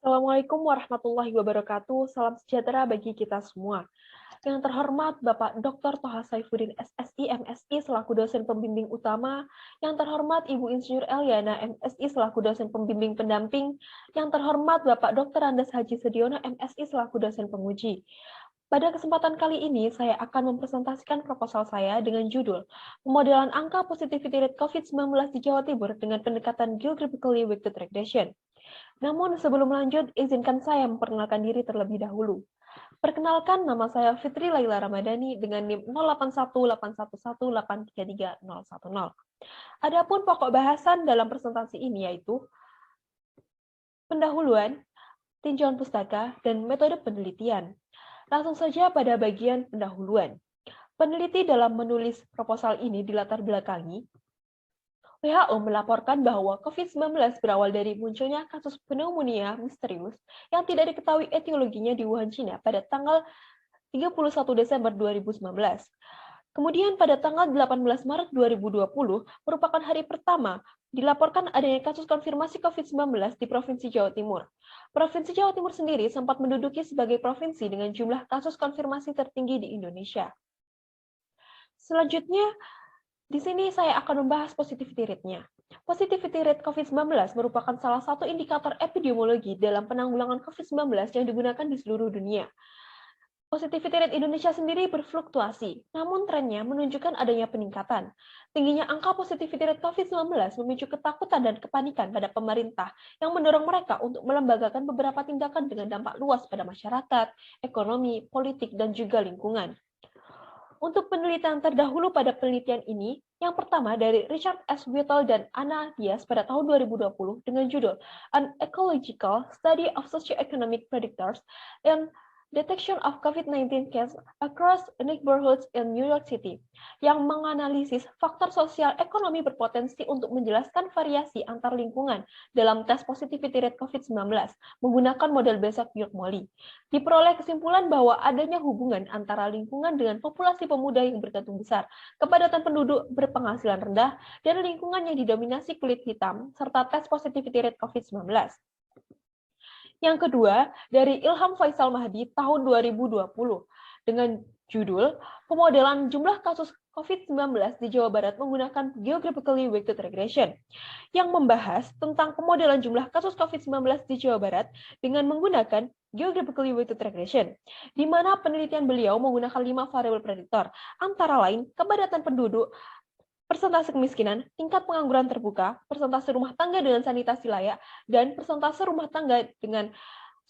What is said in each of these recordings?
Assalamualaikum warahmatullahi wabarakatuh. Salam sejahtera bagi kita semua. Yang terhormat Bapak Dr. Toha Saifuddin SSI MSI selaku dosen pembimbing utama, yang terhormat Ibu Insinyur Eliana MSI selaku dosen pembimbing pendamping, yang terhormat Bapak Dr. Andes Haji Sediono MSI selaku dosen penguji. Pada kesempatan kali ini, saya akan mempresentasikan proposal saya dengan judul Pemodelan Angka Positivity Rate COVID-19 di Jawa Timur dengan pendekatan Geographically Weighted Regression. Namun sebelum lanjut, izinkan saya memperkenalkan diri terlebih dahulu. Perkenalkan, nama saya Fitri Laila Ramadhani dengan NIM 081811833010. Adapun pokok bahasan dalam presentasi ini yaitu pendahuluan, tinjauan pustaka, dan metode penelitian. Langsung saja pada bagian pendahuluan. Peneliti dalam menulis proposal ini dilatar belakangi WHO melaporkan bahwa COVID-19 berawal dari munculnya kasus pneumonia misterius yang tidak diketahui etiologinya di Wuhan, China pada tanggal 31 Desember 2019. Kemudian pada tanggal 18 Maret 2020 merupakan hari pertama dilaporkan adanya kasus konfirmasi COVID-19 di Provinsi Jawa Timur. Provinsi Jawa Timur sendiri sempat menduduki sebagai provinsi dengan jumlah kasus konfirmasi tertinggi di Indonesia. Selanjutnya, di sini saya akan membahas positivity rate-nya. Positivity rate COVID-19 merupakan salah satu indikator epidemiologi dalam penanggulangan COVID-19 yang digunakan di seluruh dunia. Positivity rate Indonesia sendiri berfluktuasi, namun trennya menunjukkan adanya peningkatan. Tingginya angka positivity rate COVID-19 memicu ketakutan dan kepanikan pada pemerintah yang mendorong mereka untuk melembagakan beberapa tindakan dengan dampak luas pada masyarakat, ekonomi, politik, dan juga lingkungan. Untuk penelitian terdahulu pada penelitian ini, yang pertama dari Richard S. Whittle dan Anna Diaz pada tahun 2020 dengan judul An Ecological Study of Socioeconomic Predictors and Detection of COVID-19 Cases Across Neighborhoods in New York City, yang menganalisis faktor sosial ekonomi berpotensi untuk menjelaskan variasi antar lingkungan dalam tes positivity rate COVID-19 menggunakan model Besak-York-Molly. Diperoleh kesimpulan bahwa adanya hubungan antara lingkungan dengan populasi pemuda yang bergantung besar, kepadatan penduduk berpenghasilan rendah, dan lingkungan yang didominasi kulit hitam, serta tes positivity rate COVID-19. Yang kedua, dari Ilham Faisal Mahdi tahun 2020 dengan judul Pemodelan Jumlah Kasus COVID-19 di Jawa Barat menggunakan Geographically Weighted Regression, yang membahas tentang pemodelan jumlah kasus COVID-19 di Jawa Barat dengan menggunakan Geographically Weighted Regression, di mana penelitian beliau menggunakan 5 variabel prediktor, antara lain kepadatan penduduk, persentase kemiskinan, tingkat pengangguran terbuka, persentase rumah tangga dengan sanitasi layak, dan persentase rumah tangga dengan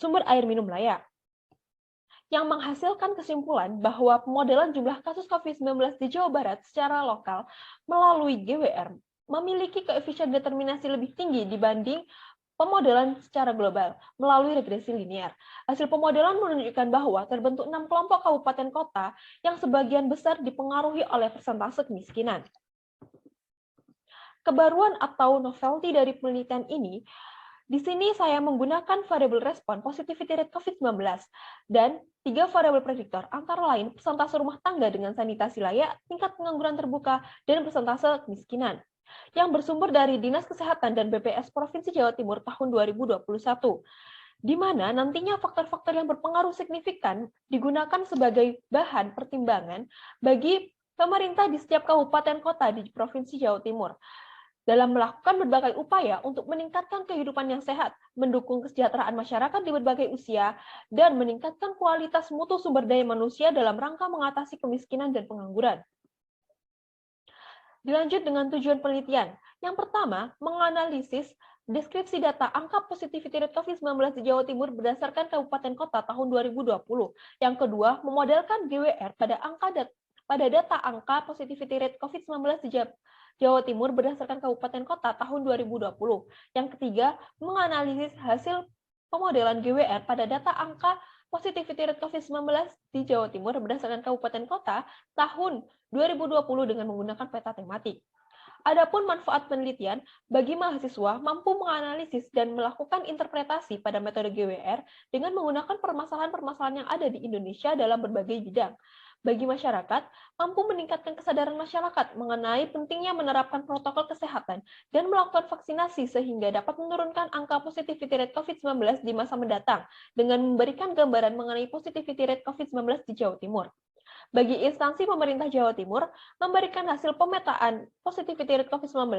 sumber air minum layak, yang menghasilkan kesimpulan bahwa pemodelan jumlah kasus COVID-19 di Jawa Barat secara lokal melalui GWR memiliki koefisien determinasi lebih tinggi dibanding pemodelan secara global melalui regresi linear. Hasil pemodelan menunjukkan bahwa terbentuk 6 kelompok kabupaten kota yang sebagian besar dipengaruhi oleh persentase kemiskinan. Kebaruan atau novelty dari penelitian ini, di sini saya menggunakan variabel respon positivity rate COVID-19 dan 3 variabel prediktor, antara lain persentase rumah tangga dengan sanitasi layak, tingkat pengangguran terbuka, dan persentase kemiskinan, yang bersumber dari Dinas Kesehatan dan BPS Provinsi Jawa Timur tahun 2021, di mana nantinya faktor-faktor yang berpengaruh signifikan digunakan sebagai bahan pertimbangan bagi pemerintah di setiap kabupaten kota di Provinsi Jawa Timur dalam melakukan berbagai upaya untuk meningkatkan kehidupan yang sehat, mendukung kesejahteraan masyarakat di berbagai usia, dan meningkatkan kualitas mutu sumber daya manusia dalam rangka mengatasi kemiskinan dan pengangguran. Dilanjut dengan tujuan penelitian. Yang pertama, menganalisis deskripsi data angka positivity rate COVID-19 di Jawa Timur berdasarkan kabupaten kota tahun 2020. Yang kedua, memodelkan GWR pada data angka positivity rate COVID-19 di Jawa Timur berdasarkan kabupaten kota tahun 2020. Yang ketiga, menganalisis hasil pemodelan GWR pada data angka positivity rate COVID-19 di Jawa Timur berdasarkan kabupaten kota tahun 2020 dengan menggunakan peta tematik. Adapun manfaat penelitian, bagi mahasiswa mampu menganalisis dan melakukan interpretasi pada metode GWR dengan menggunakan permasalahan-permasalahan yang ada di Indonesia dalam berbagai bidang. bagi masyarakat, mampu meningkatkan kesadaran masyarakat mengenai pentingnya menerapkan protokol kesehatan dan melakukan vaksinasi sehingga dapat menurunkan angka positivity rate COVID-19 di masa mendatang dengan memberikan gambaran mengenai positivity rate COVID-19 di Jawa Timur. Bagi instansi pemerintah Jawa Timur, memberikan hasil pemetaan positivity rate COVID-19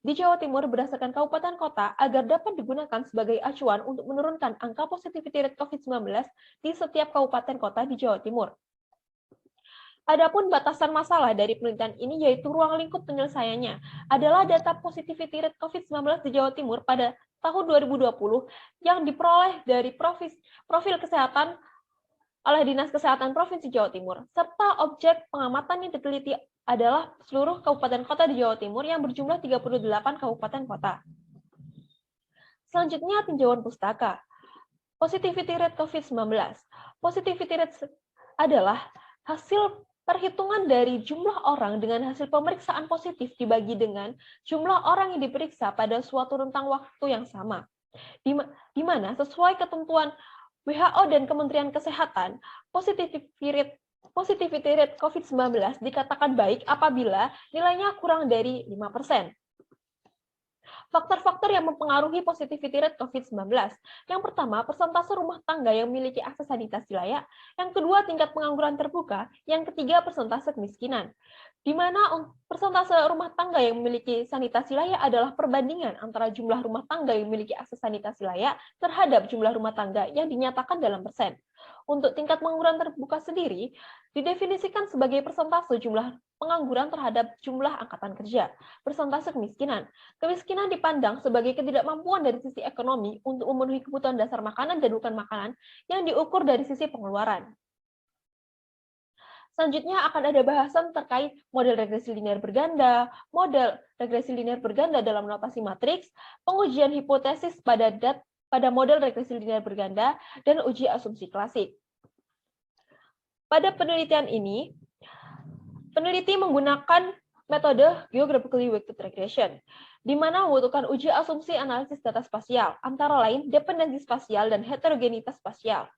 di Jawa Timur berdasarkan kabupaten kota agar dapat digunakan sebagai acuan untuk menurunkan angka positivity rate COVID-19 di setiap kabupaten kota di Jawa Timur. Adapun batasan masalah dari penelitian ini yaitu ruang lingkup penyelesaiannya adalah data positivity rate COVID-19 di Jawa Timur pada tahun 2020 yang diperoleh dari profil kesehatan oleh Dinas Kesehatan Provinsi Jawa Timur, serta objek pengamatan yang diteliti adalah seluruh kabupaten kota di Jawa Timur yang berjumlah 38 kabupaten kota. Selanjutnya, tinjauan pustaka. Positivity rate COVID-19. Positivity rate adalah hasil perhitungan dari jumlah orang dengan hasil pemeriksaan positif dibagi dengan jumlah orang yang diperiksa pada suatu rentang waktu yang sama, di mana sesuai ketentuan WHO dan Kementerian Kesehatan, positivity rate COVID-19 dikatakan baik apabila nilainya kurang dari 5%. Faktor-faktor yang mempengaruhi positivity rate COVID-19. Yang pertama, persentase rumah tangga yang memiliki akses sanitasi layak. Yang kedua, tingkat pengangguran terbuka. Yang ketiga, persentase kemiskinan. Di mana persentase rumah tangga yang memiliki sanitasi layak adalah perbandingan antara jumlah rumah tangga yang memiliki akses sanitasi layak terhadap jumlah rumah tangga yang dinyatakan dalam persen. Untuk tingkat pengangguran terbuka sendiri, didefinisikan sebagai persentase jumlah pengangguran terhadap jumlah angkatan kerja. Persentase kemiskinan. Kemiskinan dipandang sebagai ketidakmampuan dari sisi ekonomi untuk memenuhi kebutuhan dasar makanan dan bukan makanan yang diukur dari sisi pengeluaran. Selanjutnya akan ada bahasan terkait model regresi linear berganda, model regresi linear berganda dalam notasi matriks, pengujian hipotesis pada model regresi linear berganda, dan uji asumsi klasik. Pada penelitian ini, peneliti menggunakan metode geographically weighted regression, di mana membutuhkan uji asumsi analisis data spasial, antara lain dependensi spasial dan heterogenitas spasial.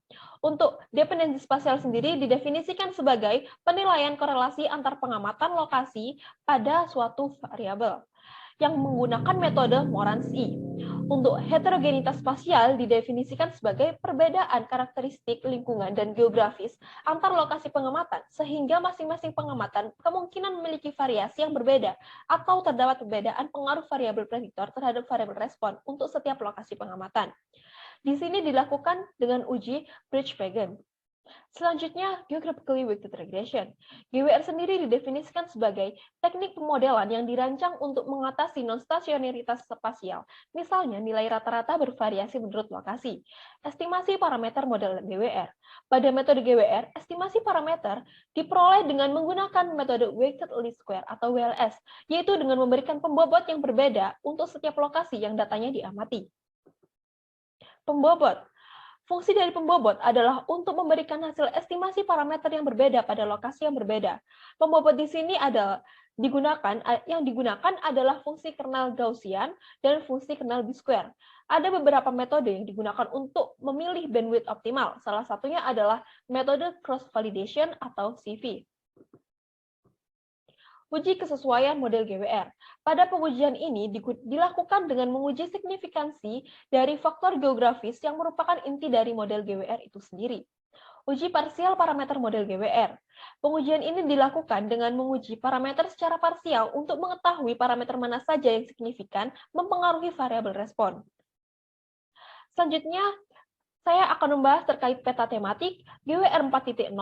Untuk dependensi spasial sendiri didefinisikan sebagai penilaian korelasi antar pengamatan lokasi pada suatu variabel yang menggunakan metode Moran's-E. Untuk heterogenitas spasial didefinisikan sebagai perbedaan karakteristik lingkungan dan geografis antar lokasi pengamatan, sehingga masing-masing pengamatan kemungkinan memiliki variasi yang berbeda atau terdapat perbedaan pengaruh variabel prediktor terhadap variabel respon untuk setiap lokasi pengamatan. Di sini dilakukan dengan uji Bridge-Pagan. Selanjutnya, geographically weighted regression. GWR sendiri didefinisikan sebagai teknik pemodelan yang dirancang untuk mengatasi non-stasionaritas spasial. Misalnya, nilai rata-rata bervariasi menurut lokasi. Estimasi parameter model GWR. Pada metode GWR, estimasi parameter diperoleh dengan menggunakan metode weighted least square atau WLS, yaitu dengan memberikan pembobot yang berbeda untuk setiap lokasi yang datanya diamati. Pembobot. Fungsi dari pembobot adalah untuk memberikan hasil estimasi parameter yang berbeda pada lokasi yang berbeda. Pembobot di sini yang digunakan adalah fungsi kernel Gaussian dan fungsi kernel B-square. Ada beberapa metode yang digunakan untuk memilih bandwidth optimal. Salah satunya adalah metode cross validation atau CV. Uji kesesuaian model GWR. Pada pengujian ini dilakukan dengan menguji signifikansi dari faktor geografis yang merupakan inti dari model GWR itu sendiri. Uji parsial parameter model GWR. Pengujian ini dilakukan dengan menguji parameter secara parsial untuk mengetahui parameter mana saja yang signifikan mempengaruhi variabel respon. Selanjutnya, saya akan membahas terkait peta tematik, GWR 4.0,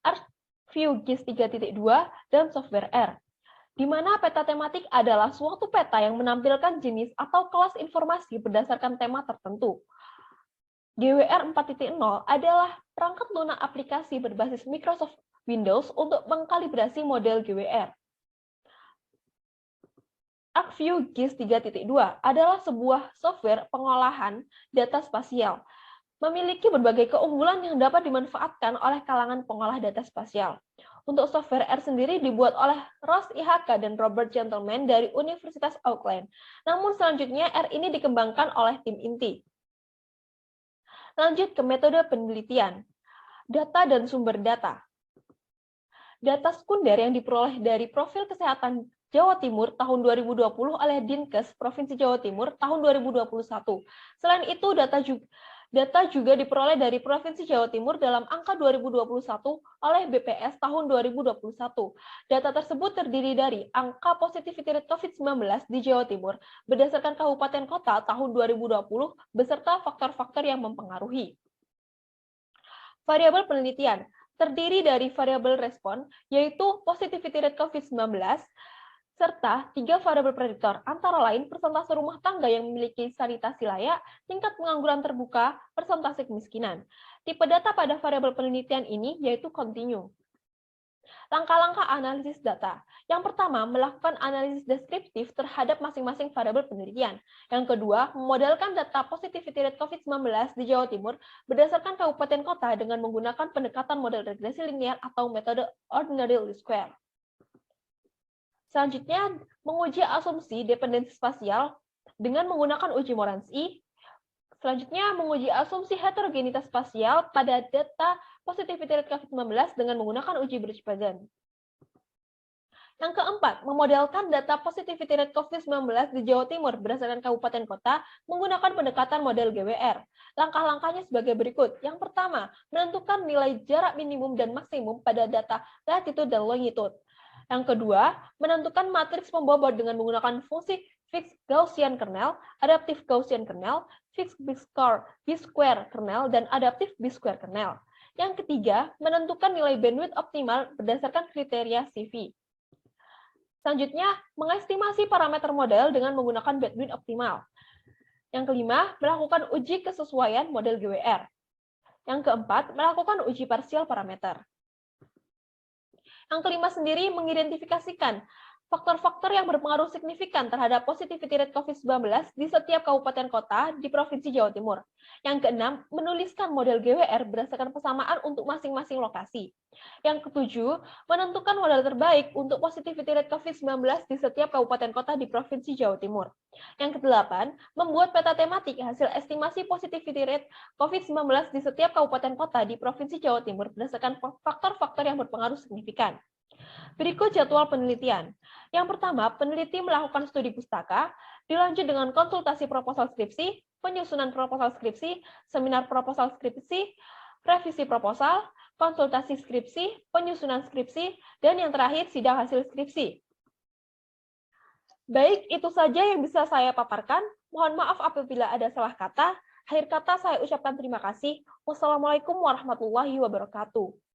ArcView GIS 3.2, dan software R, di mana peta tematik adalah suatu peta yang menampilkan jenis atau kelas informasi berdasarkan tema tertentu. GWR 4.0 adalah perangkat lunak aplikasi berbasis Microsoft Windows untuk mengkalibrasi model GWR. ArcView GIS 3.2 adalah sebuah software pengolahan data spasial, memiliki berbagai keunggulan yang dapat dimanfaatkan oleh kalangan pengolah data spasial. Untuk software R sendiri dibuat oleh Ross IHK dan Robert Gentleman dari Universitas Auckland. Namun selanjutnya R ini dikembangkan oleh tim inti. Lanjut ke metode penelitian. Data dan sumber data. Data sekunder yang diperoleh dari Profil Kesehatan Jawa Timur tahun 2020 oleh Dinkes Provinsi Jawa Timur tahun 2021. Selain itu, data juga diperoleh dari Provinsi Jawa Timur dalam angka 2021 oleh BPS tahun 2021. Data tersebut terdiri dari angka positivity rate COVID-19 di Jawa Timur berdasarkan kabupaten kota tahun 2020 beserta faktor-faktor yang mempengaruhi. Variabel penelitian terdiri dari variabel respon, yaitu positivity rate COVID-19, serta 3 variabel prediktor, antara lain persentase rumah tangga yang memiliki sanitasi layak, tingkat pengangguran terbuka, persentase kemiskinan. Tipe data pada variabel penelitian ini yaitu kontinu. Langkah-langkah analisis data. Yang pertama, melakukan analisis deskriptif terhadap masing-masing variabel penelitian. Yang kedua, memodelkan data positivity rate COVID-19 di Jawa Timur berdasarkan kabupaten kota dengan menggunakan pendekatan model regresi linear atau metode ordinary least square. Selanjutnya, menguji asumsi dependensi spasial dengan menggunakan uji Moranski. Selanjutnya, menguji asumsi heterogenitas spasial pada data positivity rate COVID-19 dengan menggunakan uji Birch-Pagan. Yang keempat, memodelkan data positivity rate COVID-19 di Jawa Timur berdasarkan kabupaten kota menggunakan pendekatan model GWR. Langkah-langkahnya sebagai berikut. Yang pertama, menentukan nilai jarak minimum dan maksimum pada data latitude dan longitude. Yang kedua, menentukan matriks pembobot dengan menggunakan fungsi fixed Gaussian kernel, adaptive Gaussian kernel, fixed B-square kernel, dan adaptive B-square kernel. Yang ketiga, menentukan nilai bandwidth optimal berdasarkan kriteria CV. Selanjutnya, mengestimasi parameter model dengan menggunakan bandwidth optimal. Yang kelima, melakukan uji kesesuaian model GWR. Yang keempat, melakukan uji parsial parameter. Yang kelima sendiri mengidentifikasikan faktor-faktor yang berpengaruh signifikan terhadap positivity rate COVID-19 di setiap kabupaten kota di Provinsi Jawa Timur. Yang keenam, menuliskan model GWR berdasarkan persamaan untuk masing-masing lokasi. Yang ketujuh, menentukan model terbaik untuk positivity rate COVID-19 di setiap kabupaten kota di Provinsi Jawa Timur. Yang kedelapan, membuat peta tematik hasil estimasi positivity rate COVID-19 di setiap kabupaten kota di Provinsi Jawa Timur berdasarkan faktor-faktor yang berpengaruh signifikan. Berikut jadwal penelitian. Yang pertama, peneliti melakukan studi pustaka, dilanjut dengan konsultasi proposal skripsi, penyusunan proposal skripsi, seminar proposal skripsi, revisi proposal, konsultasi skripsi, penyusunan skripsi, dan yang terakhir sidang hasil skripsi. Baik, itu saja yang bisa saya paparkan. Mohon maaf apabila ada salah kata. Akhir kata saya ucapkan terima kasih. Wassalamualaikum warahmatullahi wabarakatuh.